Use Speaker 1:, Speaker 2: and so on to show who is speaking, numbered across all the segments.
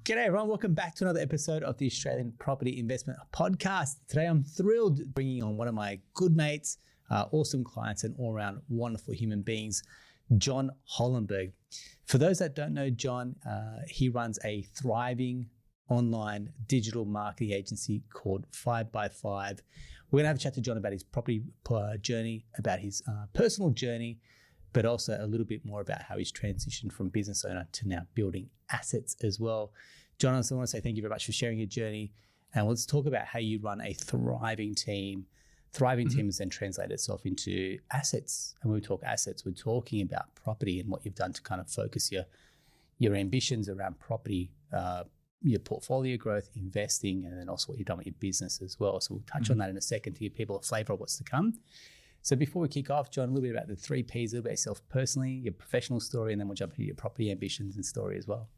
Speaker 1: G'day everyone, welcome back to another episode of the Australian Property Investment Podcast. Today I'm thrilled bringing on one of my good mates, awesome clients and all-around wonderful human beings, John Hollenberg. For those that don't know John, he runs a thriving online digital marketing agency called 5x5. We're going to have a chat to John about his property journey, about his personal journey, but also a little bit more about how he's transitioned from business owner to now building assets as well. John, I also want to say thank you very much for sharing your journey. And let's talk about how you run a thriving team. Thriving team has then translated itself into assets. And when we talk assets, we're talking about property and what you've done to kind of focus your ambitions around property, your portfolio growth, investing, and then also what you've done with your business as well. So we'll touch on that in a second to give people a flavor of what's to come. So before we kick off, John, a little bit about the 3 Ps, a little bit of yourself personally, your professional story, and then we'll jump into your property ambitions and story as well.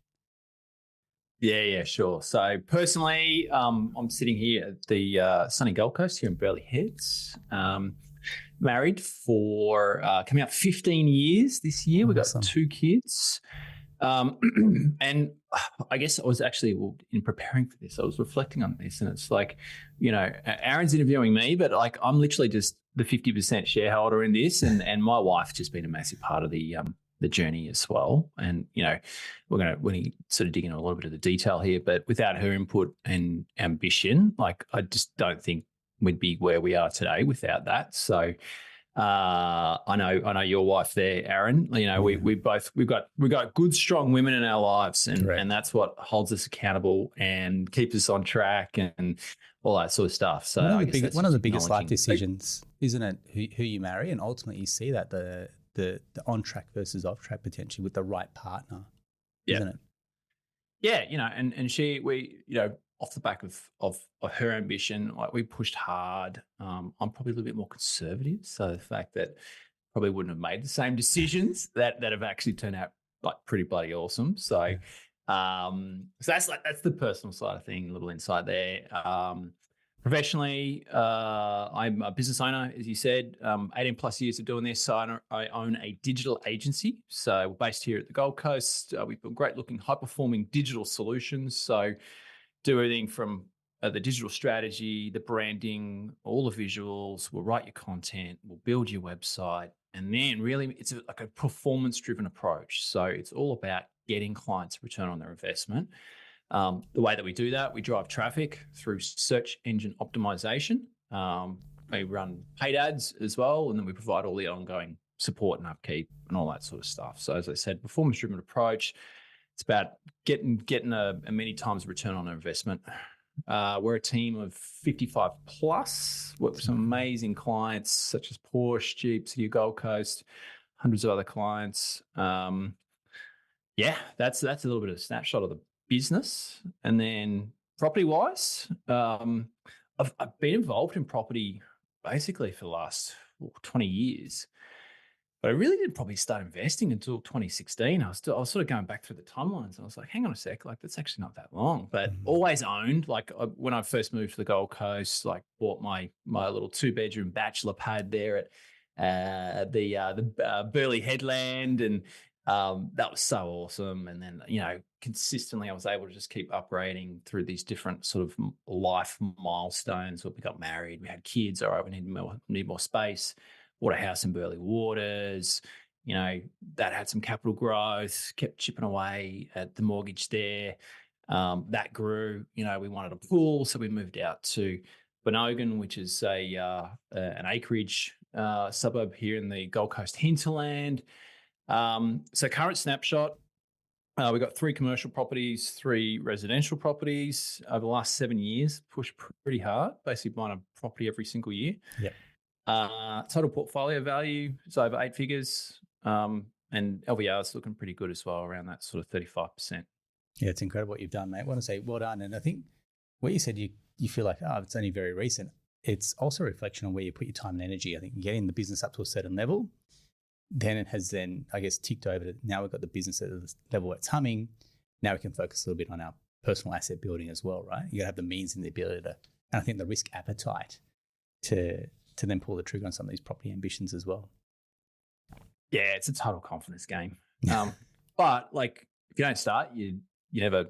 Speaker 2: Yeah, sure. So personally, I'm sitting here at the sunny Gold Coast here in Burleigh Heads. Married for coming up 15 years this year. We've got 2 kids. And I guess I was actually, in preparing for this, I was reflecting on this, and it's like, Aaron's interviewing me, but like I'm literally just the 50% shareholder in this, and my wife's just been a massive part of the journey as well. And we're going to sort of dig into a little bit of the detail here, but without her input and ambition, like I just don't think we'd be where we are today without that. So I know your wife there, Aaron. We've got good, strong women in our lives, and that's what holds us accountable and keeps us on track and all that sort of stuff. So
Speaker 1: one of the biggest life decisions, isn't it? Who you marry, and ultimately you see that the on track versus off track potentially with the right partner, isn't it?
Speaker 2: Yeah, and off the back of her ambition, like we pushed hard. I'm probably a little bit more conservative, so the fact that probably wouldn't have made the same decisions that have actually turned out like pretty bloody awesome. So, so that's the personal side of thing. A little insight there. Professionally, I'm a business owner, as you said. 18 plus years of doing this. So I own a digital agency. So we're based here at the Gold Coast. We've got great looking, high performing digital solutions. So do everything from the digital strategy, the branding, all the visuals. We'll write your content, we'll build your website. And then really it's like a performance-driven approach. So it's all about getting clients a return on their investment. The way that we do that, we drive traffic through search engine optimization. We run paid ads as well, and then we provide all the ongoing support and upkeep and all that sort of stuff. So as I said, performance-driven approach. It's about getting a many times return on investment. We're a team of 55 plus. Work with some amazing clients such as Porsche, Jeep, City of Gold Coast, hundreds of other clients. That's a little bit of a snapshot of the business. And then property-wise, I've been involved in property basically for the last 20 years. But I really didn't probably start investing until 2016. I was sort of going back through the timelines, and I was like, hang on a sec, like that's actually not that long. But always owned. Like when I first moved to the Gold Coast, like bought my little 2-bedroom bachelor pad there at the Burleigh Headland, and that was so awesome. And then consistently I was able to just keep upgrading through these different sort of life milestones. We got married, we had kids. All right, we need more space. Bought a house in Burleigh Waters, that had some capital growth, kept chipping away at the mortgage there. That grew, we wanted a pool. So we moved out to Bonogan, which is an acreage suburb here in the Gold Coast hinterland. So current snapshot, we've got 3 commercial properties, 3 residential properties. Over the last 7 years, pushed pretty hard, basically buying a property every single year.
Speaker 1: Yep.
Speaker 2: Total portfolio value is over 8 figures, and LVR is looking pretty good as well, around that sort of 35%.
Speaker 1: Yeah, it's incredible what you've done, mate. I want to say well done. And I think what you said, you feel like, it's only very recent. It's also a reflection on where you put your time and energy. I think getting the business up to a certain level, then it has I guess, ticked over to now we've got the business at the level where it's humming. Now we can focus a little bit on our personal asset building as well, right? You got to have the means and the ability to, and I think the risk appetite to then pull the trigger on some of these property ambitions as well.
Speaker 2: Yeah, it's a total confidence game. But like, if you don't start, you never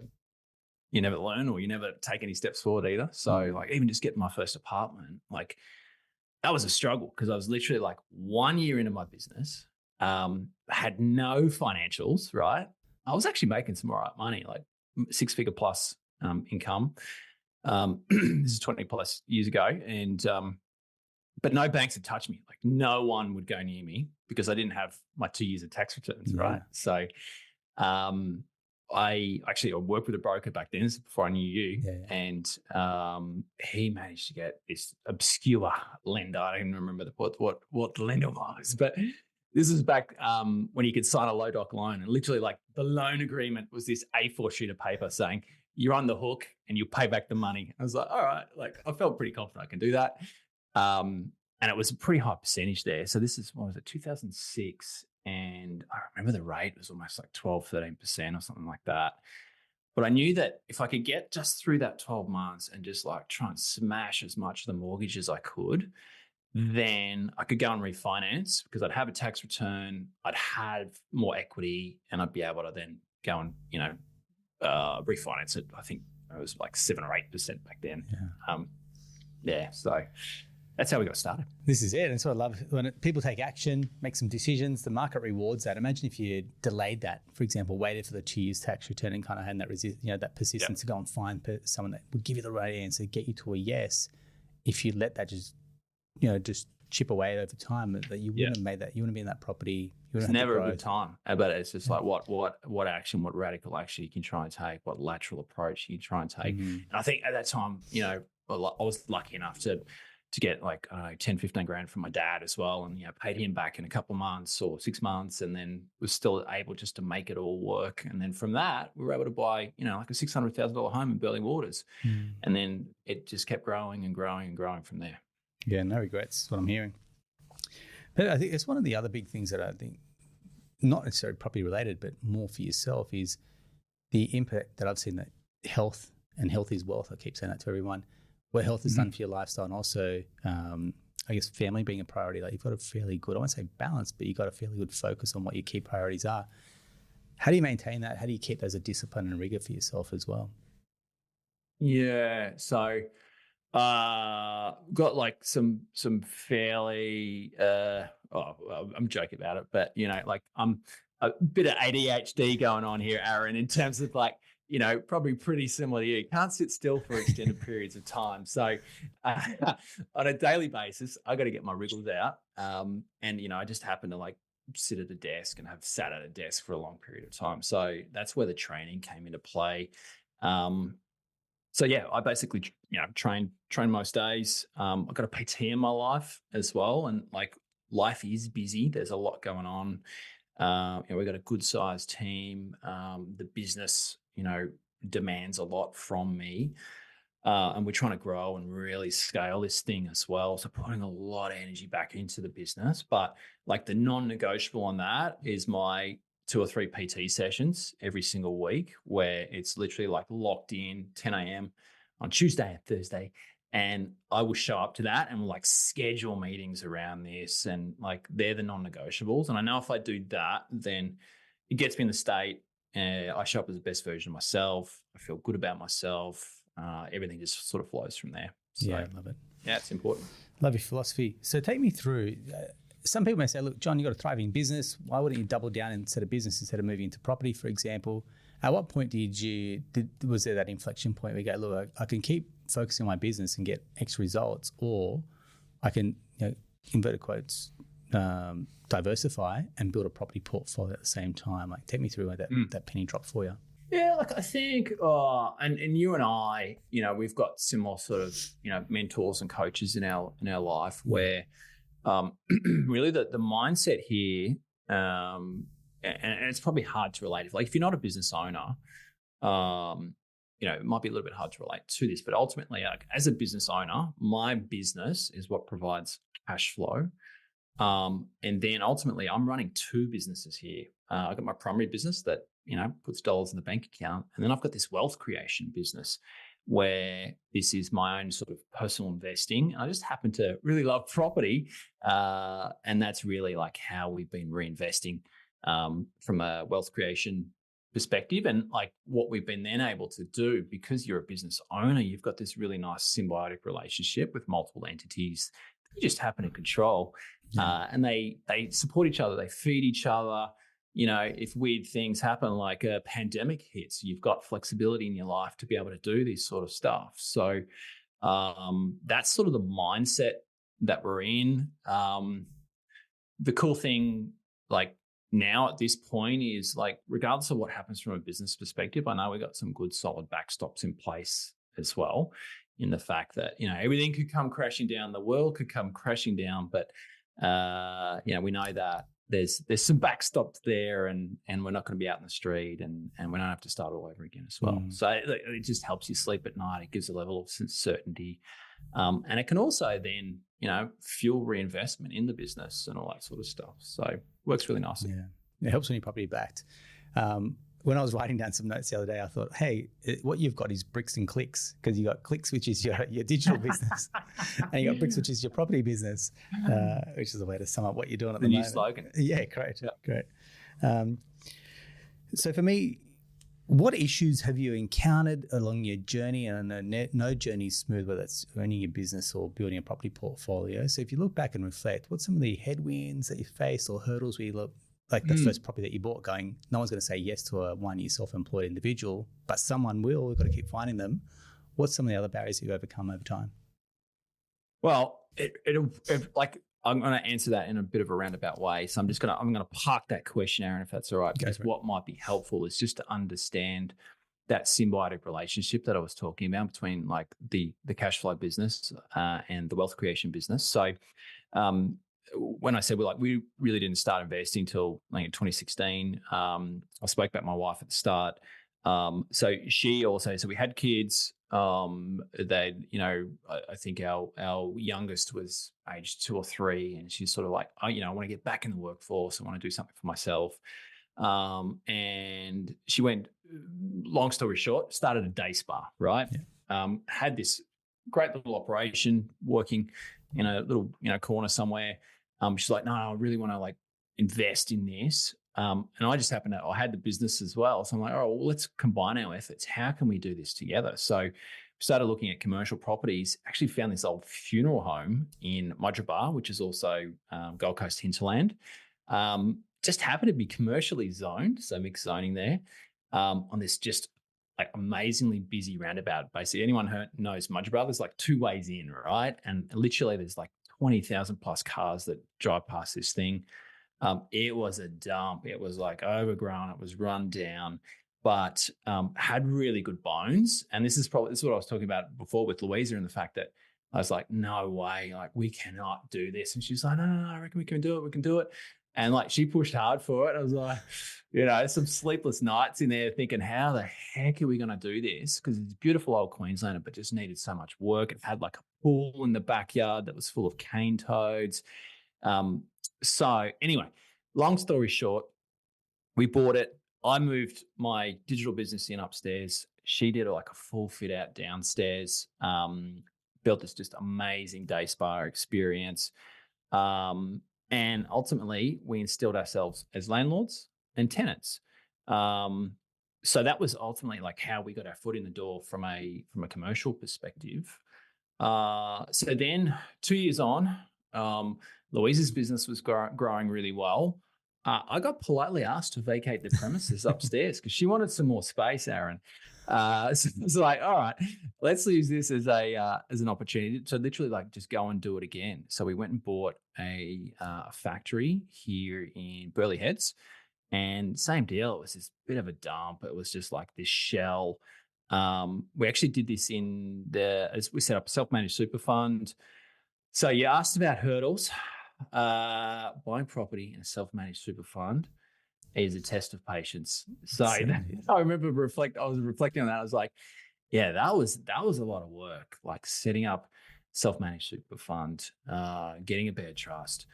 Speaker 2: you never learn or you never take any steps forward either. So like even just getting my first apartment, like that was a struggle because I was literally like 1 year into my business, had no financials, right? I was actually making some all right money, like 6-figure plus income. This is 20 plus years ago. And, but no banks had touched me. Like no one would go near me because I didn't have my 2 years of tax returns, right? So I worked with a broker back then, this is before I knew you, and he managed to get this obscure lender. I don't even remember what the lender was, but this is back when you could sign a low doc loan, and literally like the loan agreement was this A4 sheet of paper saying you're on the hook and you pay back the money. I was like, all right, like I felt pretty confident I can do that. And it was a pretty high percentage there. So this is, what was it, 2006. And I remember the rate was almost like 12, 13% or something like that. But I knew that if I could get just through that 12 months and just like try and smash as much of the mortgage as I could, then I could go and refinance because I'd have a tax return, I'd have more equity, and I'd be able to then go and, refinance it. I think it was like 7 or 8% back then. So that's how we got started.
Speaker 1: This is it. And so I love when people take action, make some decisions, the market rewards that. Imagine if you delayed that, for example, waited for the 2 years tax return and kind of had that persistence to go and find someone that would give you the right answer, get you to a yes. If you let that just chip away over time, that you wouldn't have made that. You wouldn't have been in that property.
Speaker 2: It's never a good time, but it's just like what action, what radical action you can try and take, what lateral approach you can try and take. And I think at that time, I was lucky enough to get like 10, 15 grand from my dad as well, and paid him back in a couple of months or 6 months, and then was still able just to make it all work. And then from that, we were able to buy like a $600,000 home in Burley Waters, and then it just kept growing and growing and growing from there.
Speaker 1: Yeah, no regrets. That's what I'm hearing. But I think it's one of the other big things that I think, not necessarily property related, but more for yourself, is the impact that I've seen that health is wealth. I keep saying that to everyone. What health has done for your lifestyle, and also, I guess, family being a priority. Like you've got a fairly good, I won't say balance, but you've got a fairly good focus on what your key priorities are. How do you maintain that? How do you keep those a discipline and rigor for yourself as well?
Speaker 2: Yeah, so got like some fairly, I'm joking about it, but like I'm a bit of ADHD going on here, Aaron, in terms of like, probably pretty similar to you. Can't sit still for extended periods of time. So on a daily basis, I got to get my wriggles out. And, I just happen to like sit at a desk and have sat at a desk for a long period of time. So that's where the training came into play. So yeah, I basically, train most days. I've got a PT in my life as well. And like life is busy. There's a lot going on. We've got a good sized team. The business, demands a lot from me. And we're trying to grow and really scale this thing as well. So putting a lot of energy back into the business. But like the non-negotiable on that is my 2 or 3 PT sessions every single week, where it's literally like locked in 10 a.m. on Tuesday and Thursday. And I will show up to that and we'll like schedule meetings around this, and like they're the non-negotiables. And I know if I do that, then it gets me in the state. I show up as the best version of myself. I feel good about myself. Everything just sort of flows from there. So,
Speaker 1: yeah, I love it.
Speaker 2: Yeah, it's important.
Speaker 1: Love your philosophy. So take me through. Some people may say, look, John, you've got a thriving business. Why wouldn't you double down and set a business instead of moving into property, for example? At what point was there that inflection point where you go, look, I can keep focusing on my business and get X results, or I can, inverted quotes, diversify and build a property portfolio at the same time? Like, take me through where that penny dropped for you.
Speaker 2: Yeah, like I think, and you and I, we've got similar sort of, mentors and coaches in our life where really the mindset here, and it's probably hard to relate. If you're not a business owner, it might be a little bit hard to relate to this, but ultimately, like, as a business owner, my business is what provides cash flow. And then ultimately I'm running 2 businesses here. I've got my primary business that, puts dollars in the bank account. And then I've got this wealth creation business where this is my own sort of personal investing. I just happen to really love property. And that's really like how we've been reinvesting, from a wealth creation perspective. And like what we've been then able to do, because you're a business owner, you've got this really nice symbiotic relationship with multiple entities that you just happen to control. And they support each other, they feed each other. You know, if weird things happen, like a pandemic hits, you've got flexibility in your life to be able to do this sort of stuff. So that's sort of the mindset that we're in. The cool thing, like now at this point, is like, regardless of what happens from a business perspective, I know we got some good solid backstops in place as well, in the fact that, you know, everything could come crashing down, the world could come crashing down, but you know, we know that there's some backstops there, and we're not going to be out in the street, and we don't have to start all over again as well. So it just helps you sleep at night. It gives a level of certainty, and it can also then, you know, fuel reinvestment in the business and all that sort of stuff. So it works really nicely.
Speaker 1: Yeah, it helps when you're property backed. When I was writing down some notes the other day, I thought, hey, what you've got is bricks and clicks, because you got clicks, which is your digital business, and you got bricks, which is your property business, which is a way to sum up what you're doing at the moment.
Speaker 2: New slogan.
Speaker 1: Yeah, great, great. So for me, what issues have you encountered along your journey? And I know no journey is smooth, whether it's owning your business or building a property portfolio. So if you look back and reflect, what's some of the headwinds that you faced or hurdles where you look, like the first property that you bought, going, no one's going to say yes to a 1 year self-employed individual, but someone will. We've got to keep finding them. What's some of the other barriers you've overcome over time?
Speaker 2: Well, like, I'm going to answer that in a bit of a roundabout way. So I'm going to park that question, Aaron, if that's all right, because what might be helpful is just to understand that symbiotic relationship that I was talking about between like the cash flow business and the wealth creation business. So, when I said we really didn't start investing until like 2016, I spoke about my wife at the start. So she also, so we had kids. They, you know, I think our youngest was age 2 or 3, and she's sort of like, I want to get back in the workforce. I want to do something for myself. And she went, long story short, started a day spa, right? Yeah. Had this great little operation working in a little, corner somewhere. She's like, no, I really want to like invest in this. And I just happened to, I had the business as well. So I'm like, well, let's combine our efforts. How can we do this together? So we started looking at commercial properties, actually found this old funeral home in Mudgeeraba, which is also Gold Coast hinterland. Just happened to be commercially zoned, so mixed zoning there, on this just like amazingly busy roundabout. Basically, anyone knows Mudgeeraba, there's like 2 ways in, right? And literally there's like 20,000 plus cars that drive past this thing. It was a dump. It was like overgrown. It was run down, but had really good bones. And this is what I was talking about before with Louisa, and the fact that I was like, no way, like we cannot do this. And she's like, no, I reckon we can do it. We can do it. And like she pushed hard for it. I was like, some sleepless nights in there thinking, how the heck are we going to do this? Because it's beautiful old Queenslander, but just needed so much work. It had like a pool in the backyard that was full of cane toads. So anyway, long story short, we bought it. I moved my digital business in upstairs. She did like a full fit out downstairs. Built this just amazing day spa experience. And ultimately we instilled ourselves as landlords and tenants. So that was ultimately like how we got our foot in the door from a commercial perspective. So then 2 years on, Louisa's business was growing really well. I got politely asked to vacate the premises upstairs because she wanted some more space, Aaron. So it's like, all right, let's use this as an opportunity to literally like just go and do it again. So we went and bought a factory here in Burleigh Heads, and same deal. It was this bit of a dump. It was just like this shell. We actually did this as we set up a self-managed super fund. So you asked about hurdles. Buying property in a self-managed super fund is a test of patience. So I remember I was reflecting on that. I was like, yeah, that was a lot of work, like setting up self-managed super fund, getting a bare trust,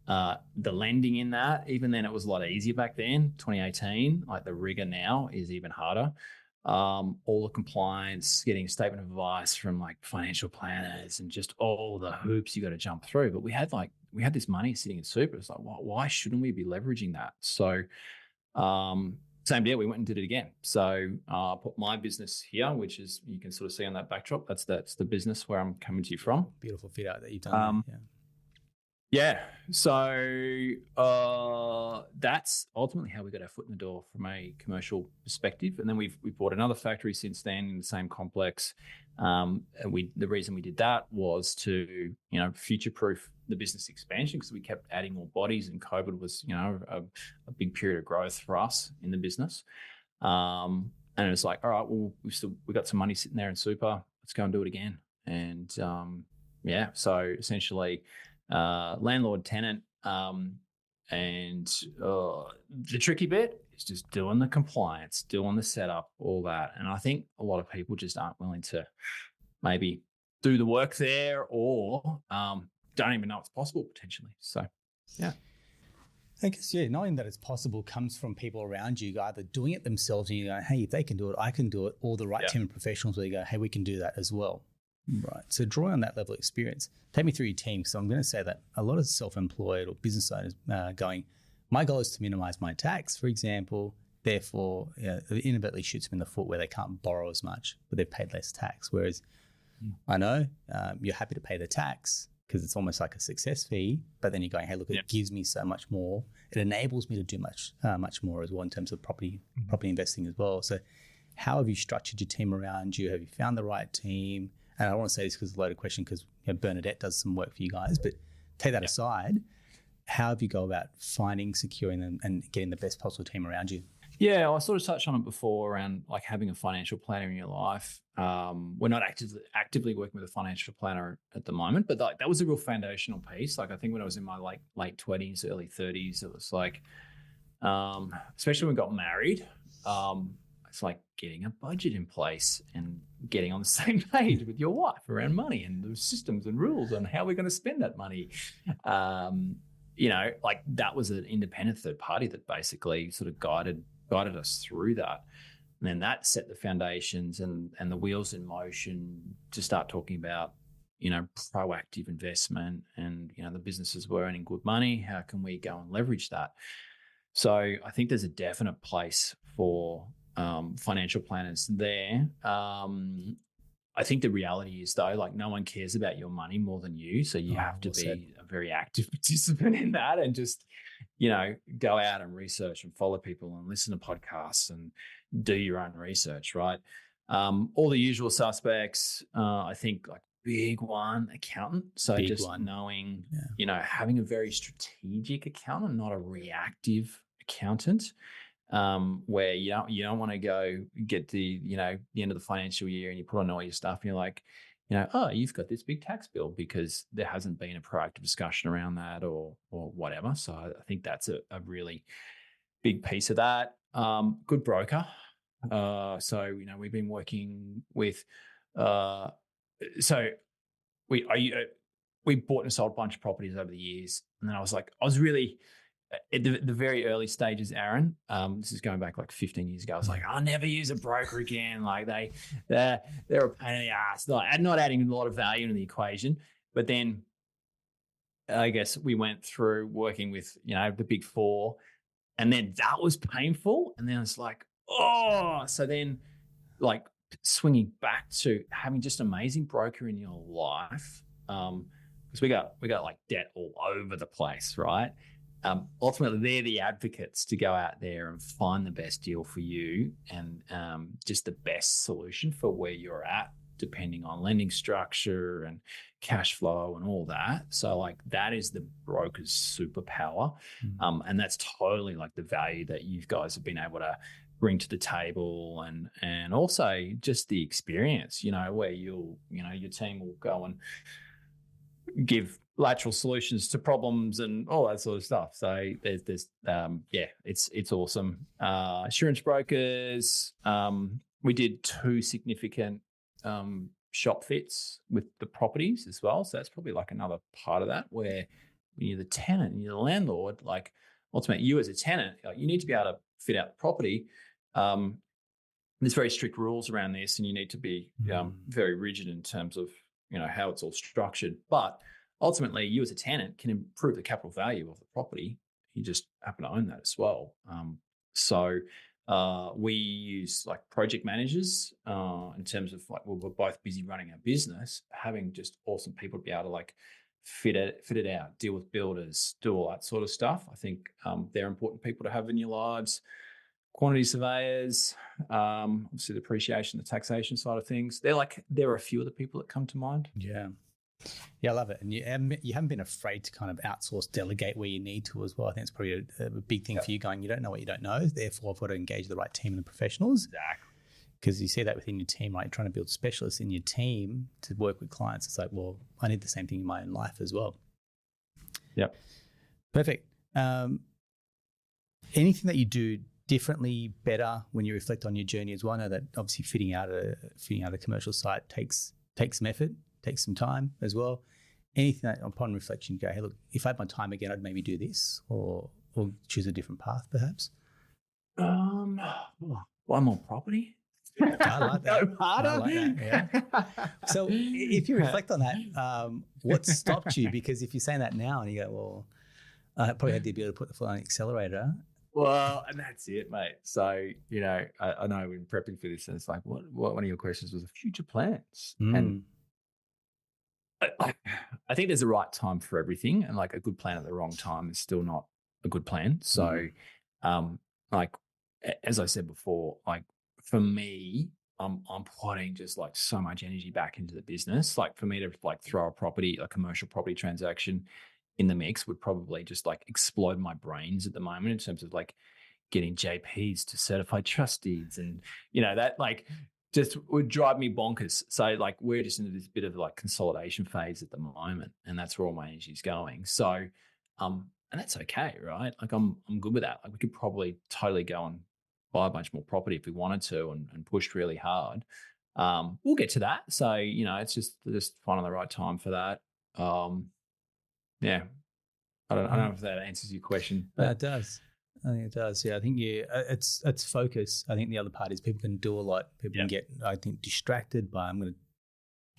Speaker 2: the lending in that. Even then it was a lot easier back then, 2018. Like the rigor now is even harder. All the compliance, getting a statement of advice from like financial planners, and just all the hoops you got to jump through. But we had this money sitting in super. It's like, why shouldn't we be leveraging that? So, same deal. We went and did it again. So I put my business here, which is, you can sort of see on that backdrop. That's the business where I'm coming to you from.
Speaker 1: Beautiful fit out that you've done.
Speaker 2: Yeah. So that's ultimately how we got our foot in the door from a commercial perspective. And then we've bought another factory since then in the same complex. And the reason we did that was to, future-proof the business expansion, because we kept adding more bodies, and COVID was, a big period of growth for us in the business. And it was like, all right, well, we got some money sitting there in super. Let's go and do it again. And so essentially, landlord tenant, and the tricky bit is just doing the compliance, doing the setup, all that. And I think a lot of people just aren't willing to maybe do the work there, or don't even know it's possible potentially. So, yeah.
Speaker 1: I guess, knowing that it's possible comes from people around you either doing it themselves and you go, hey, if they can do it, I can do it, or the right team of professionals where you go, hey, we can do that as well. Right. So drawing on that level of experience, take me through your team. So I'm going to say that a lot of self-employed or business owners going, my goal is to minimize my tax, for example. Therefore, it inadvertently shoots them in the foot where they can't borrow as much, but they've paid less tax. Whereas I know you're happy to pay the tax because it's almost like a success fee, but then you're going, hey, look, it gives me so much more. It enables me to do much more as well in terms of property investing as well. So how have you structured your team around you? Have you found the right team? And I don't want to say this because it's a loaded question, because Bernadette does some work for you guys, but take that aside, how have you go about finding, securing them and getting the best possible team around you?
Speaker 2: Yeah, I sort of touched on it before around like having a financial planner in your life. We're not actively working with a financial planner at the moment, but that was a real foundational piece. Like I think when I was in my late 20s, early 30s, it was like, especially when we got married, it's like getting a budget in place and getting on the same page with your wife around money and the systems and rules on how we're going to spend that money. Like that was an independent third party that basically sort of guided us through that. And then that set the foundations and the wheels in motion to start talking about, proactive investment and, the businesses were earning good money. How can we go and leverage that? So I think there's a definite place for financial planners there. I think the reality is though, like no one cares about your money more than you. So you have to be a very active participant in that and just, go out and research and follow people and listen to podcasts and do your own research, right? All the usual suspects, I think like big one, accountant. So knowing, having a very strategic accountant, not a reactive accountant. Where you don't want to go get the end of the financial year and you put on all your stuff and you're like, you've got this big tax bill because there hasn't been a proactive discussion around that or whatever. So I think that's a really big piece of that. Good broker. So we've been working with. So we bought and sold a bunch of properties over the years, and then I was really. At the very early stages, Aaron, this is going back like 15 years ago. I was like, I'll never use a broker again. Like they're a pain in the ass. Like, not adding a lot of value into the equation. But then I guess we went through working with, the big four, and then that was painful. And then it's like, so then like swinging back to having just amazing broker in your life. Because we got like debt all over the place, right? Ultimately, they're the advocates to go out there and find the best deal for you and just the best solution for where you're at, depending on lending structure and cash flow and all that. So like that is the broker's superpower. And that's totally like the value that you guys have been able to bring to the table and also just the experience, where your team will go and give lateral solutions to problems and all that sort of stuff. So there's it's awesome. Insurance brokers, we did 2 significant shop fits with the properties as well. So that's probably like another part of that, where when you're the tenant and you're the landlord, like ultimately you as a tenant, you need to be able to fit out the property. There's very strict rules around this, and you need to be very rigid in terms of how it's all structured. But ultimately, you as a tenant can improve the capital value of the property. You just happen to own that as well. So We use like project managers in terms of like, well, we're both busy running our business, having just awesome people to be able to like fit it out, deal with builders, do all that sort of stuff. I think they're important people to have in your lives. Quantity surveyors, obviously the depreciation, the taxation side of things. There are a few of the people that come to mind.
Speaker 1: Yeah. Yeah, I love it. And you haven't been afraid to kind of outsource, delegate where you need to as well. I think it's probably a big thing for you going, you don't know what you don't know. Therefore, I've got to engage the right team and the professionals.
Speaker 2: Exactly.
Speaker 1: Because you see that within your team, right? You're trying to build specialists in your team to work with clients. It's like, well, I need the same thing in my own life as well.
Speaker 2: Yep.
Speaker 1: Perfect. Anything that you do differently, better when you reflect on your journey as well? I know that obviously fitting out a commercial site takes some effort, takes some time as well. Anything that upon reflection you go, hey, look, if I had my time again, I'd maybe do this or choose a different path perhaps?
Speaker 2: Buy more property.
Speaker 1: I like that.
Speaker 2: Go harder.
Speaker 1: I like that, yeah. So if you reflect on that, what stopped you? Because if you're saying that now and you go, well, I probably had the ability to put the foot on the accelerator.
Speaker 2: Well, and that's it, mate. So, I know when prepping for this, and it's like, what one of your questions was the future plans. And I think there's a right time for everything, and like a good plan at the wrong time is still not a good plan. So, like as I said before, like for me, I'm putting just like so much energy back into the business. Like for me to like throw a commercial property transaction in the mix would probably just like explode my brains at the moment in terms of like getting JPs to certified trust deeds, and that like just would drive me bonkers. So like we're just into this bit of like consolidation phase at the moment, and that's where all my energy is going. So and that's okay, right? Like I'm good with that. Like we could probably totally go and buy a bunch more property if we wanted to and push really hard. We'll get to that. So it's just finding the right time for that. Yeah, I don't know if that answers your question.
Speaker 1: But it does. I think it does. Yeah, I think it's focus. I think the other part is people can do a lot. People can get, I think, distracted by, I'm going to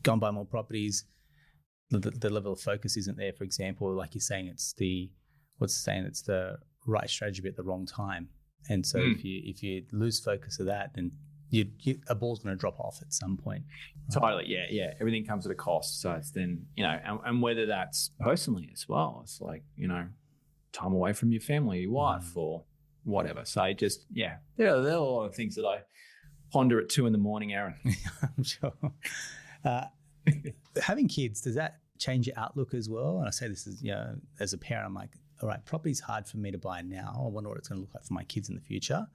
Speaker 1: go and buy more properties. The level of focus isn't there. For example, like you're saying, it's the right strategy but at the wrong time. And so if you lose focus of that, then a ball's going to drop off at some point. Right?
Speaker 2: Totally. Yeah. Everything comes at a cost. So it's then, and whether that's personally as well, it's like, time away from your family, your wife or whatever. So just, there are a lot of things that I ponder at 2 a.m, Aaron.
Speaker 1: I'm sure. Having kids, does that change your outlook as well? And I say this is, as a parent, I'm like, all right, property's hard for me to buy now. I wonder what it's going to look like for my kids in the future.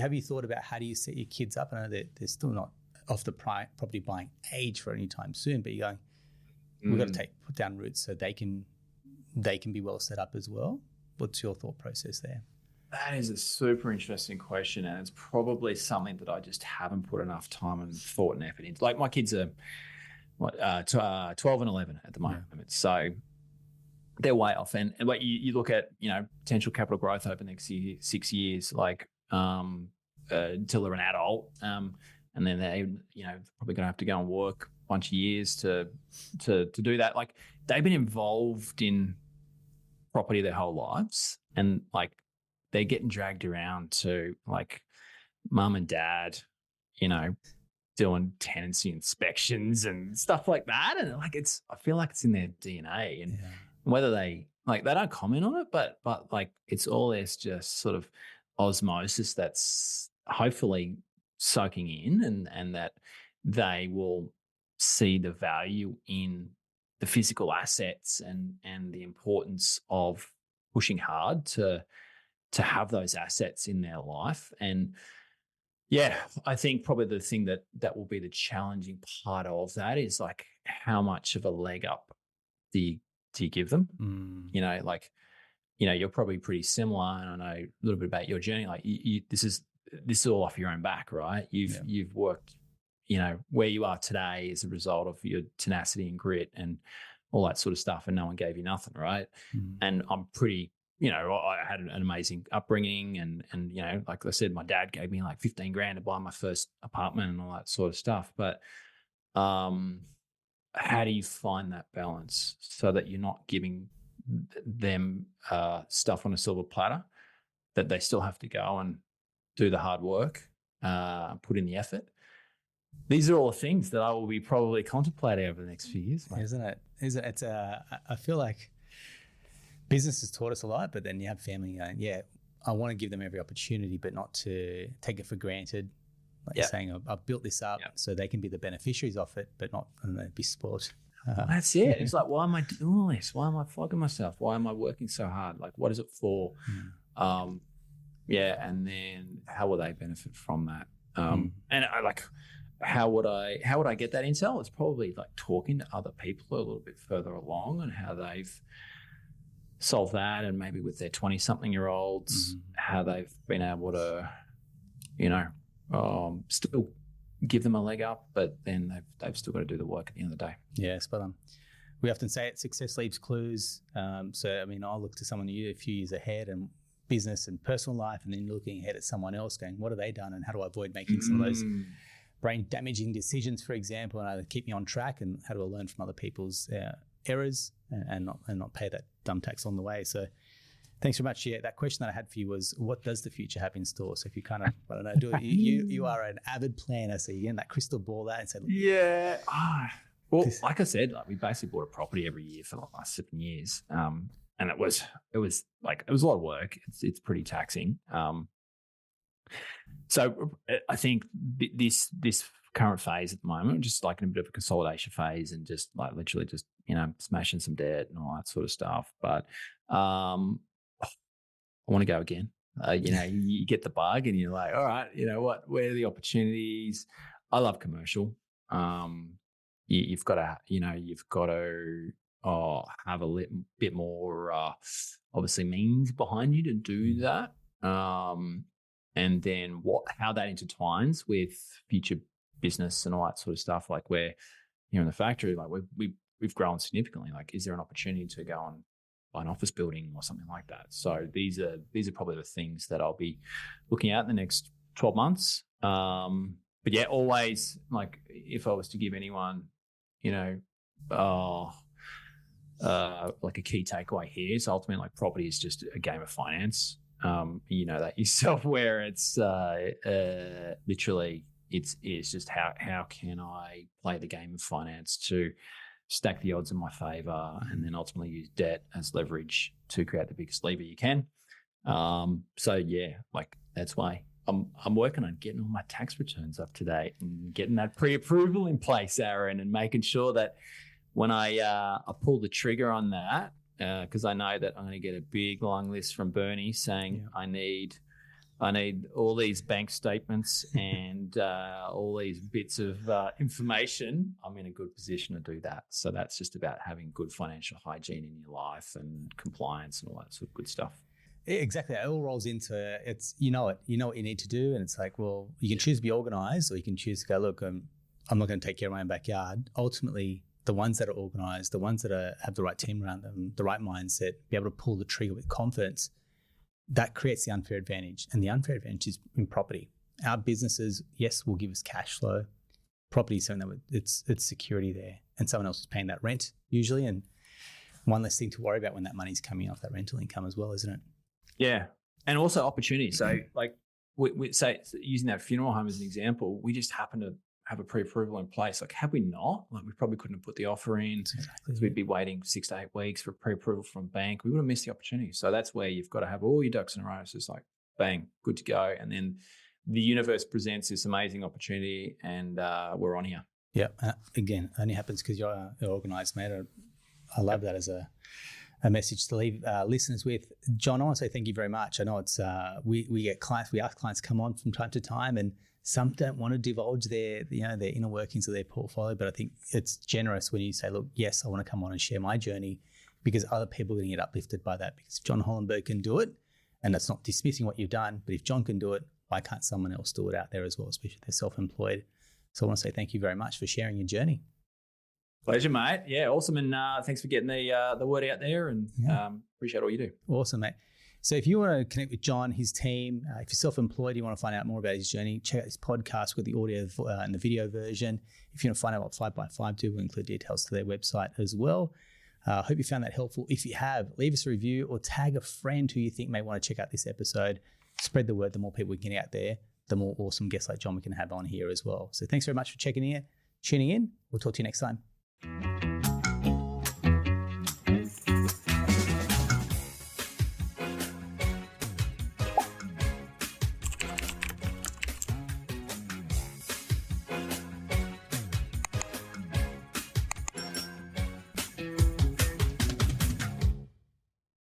Speaker 1: Have you thought about how do you set your kids up? I know that they're still not off the property buying age for any time soon, but you're going, we've got to put down roots so they can be well set up as well. What's your thought process there?
Speaker 2: That is a super interesting question, and it's probably something that I just haven't put enough time and thought and effort into. Like my kids are 12 and 11 at the moment, so they're way off. And like you look at potential capital growth over the next 6 years, like until they're an adult, and then they probably going to have to go and work a bunch of years to do that. Like they've been involved in property their whole lives, and like they're getting dragged around to like mum and dad, doing tenancy inspections and stuff like that. And like I feel like it's in their DNA, and whether they don't comment on it, but like it's all this just sort of osmosis that's hopefully soaking in, and that they will see the value in the physical assets and the importance of pushing hard to have those assets in their life. And I think probably the thing that will be the challenging part of that is like how much of a leg up do you give them? You're probably pretty similar, and I know a little bit about your journey. Like this is all off your own back, right? You've worked, where you are today as a result of your tenacity and grit and all that sort of stuff, and no one gave you nothing, right? And I'm pretty, I had an amazing upbringing, and like I said, my dad gave me like 15 grand to buy my first apartment and all that sort of stuff. But how do you find that balance so that you're not giving them stuff on a silver platter, that they still have to go and do the hard work, put in the effort. These are all the things that I will be probably contemplating over the next few years, mate.
Speaker 1: Isn't it? It's I feel like business has taught us a lot, but then you have family going, yeah, I want to give them every opportunity, but not to take it for granted. Like you're saying, I've built this up so they can be the beneficiaries of it, but not be spoiled.
Speaker 2: That's it. It's like, why am I doing all this? Why am I flogging myself? Why am I working so hard? Like, what is it for? And then how will they benefit from that? And I like, how would I get that intel? It's probably like talking to other people a little bit further along and how they've solved that, and maybe with their 20-something-year-olds, how they've been able to, still give them a leg up, but then they've still got to do the work at the end of the day.
Speaker 1: Yeah, spot on. We often say it, success leaves clues. So, I mean, I'll look to someone a few years ahead and business and personal life, and then looking ahead at someone else going, what have they done and how do I avoid making some of those brain damaging decisions, for example, and how to keep me on track, and how do I learn from other people's errors and not pay that dumb tax on the way. So thanks very much. Yeah, that question that I had for you was, what does the future have in store? So if you kind of, I don't know, do it, you are an avid planner, so you get in that crystal ball out and say, look,
Speaker 2: well, like I said, like we basically bought a property every year for the last 7 years, and it was a lot of work. It's pretty taxing. So I think this current phase at the moment, we're just like in a bit of a consolidation phase and just like literally just, smashing some debt and all that sort of stuff. But I want to go again. You get the bug and you're like, all right, you know what, where are the opportunities? I love commercial. You've got to have a bit more, obviously means behind you to do that. And then how that intertwines with future business and all that sort of stuff. Like we're here in the factory, like we've grown significantly. Like, is there an opportunity to go and buy an office building or something like that? So these are probably the things that I'll be looking at in the next 12 months. But yeah, always, like, if I was to give anyone, like a key takeaway here, so ultimately, like, property is just a game of finance. You know that yourself, where it's literally it's just how can I play the game of finance to stack the odds in my favor, and then ultimately use debt as leverage to create the biggest lever you can. So yeah, like that's why I'm working on getting all my tax returns up to date and getting that pre-approval in place, Aaron, and making sure that when I pull the trigger on that, because I know that I'm going to get a big long list from Bernie saying I need all these bank statements and all these bits of information. I'm in a good position to do that. So that's just about having good financial hygiene in your life and compliance and all that sort of good stuff.
Speaker 1: Exactly. It all rolls into it's, you know what you need to do. And it's like, well, you can choose to be organized, or you can choose to go, look, I'm not going to take care of my own backyard. Ultimately, the ones that are organized, the ones that have the right team around them, the right mindset, be able to pull the trigger with confidence, that creates the unfair advantage. And the unfair advantage is in property. Our businesses, yes, will give us cash flow. Property is something that it's security there, and someone else is paying that rent usually, and one less thing to worry about when that money's coming off that rental income as well, isn't it?
Speaker 2: Yeah, and also opportunity. So like we say, using that funeral home as an example, we just happen to have a pre-approval in place. Like, had we not, like, we probably couldn't have put the offer in. Exactly. So we'd be waiting 6 to 8 weeks for pre-approval from a bank. We would have missed the opportunity. So that's where you've got to have all your ducks in a row. It's just like, bang, good to go. And then the universe presents this amazing opportunity, and we're on here.
Speaker 1: Yeah. Again, only happens because you're organised, mate. I love that as a message to leave listeners with. John, I want to say thank you very much. I know it's we get clients, we ask clients to come on from time to time, and some don't want to divulge their inner workings of their portfolio, but I think it's generous when you say, look, yes, I want to come on and share my journey, because other people are going to get uplifted by that. Because if John Hollenberg can do it, and that's not dismissing what you've done, but if John can do it, why can't someone else do it out there as well, especially if they're self-employed? So I want to say thank you very much for sharing your journey.
Speaker 2: Pleasure, mate. Yeah, awesome. And thanks for getting the word out there, and appreciate all you do.
Speaker 1: Awesome, mate. So if you want to connect with John, his team, if you're self-employed, you want to find out more about his journey, check out his podcast with the audio and the video version. If you want to find out what 5x5 do, we'll include details to their website as well. Hope you found that helpful. If you have, leave us a review or tag a friend who you think may want to check out this episode. spread the word. The more people we can get out there, the more awesome guests like John we can have on here as well. So thanks very much for tuning in. We'll talk to you next time.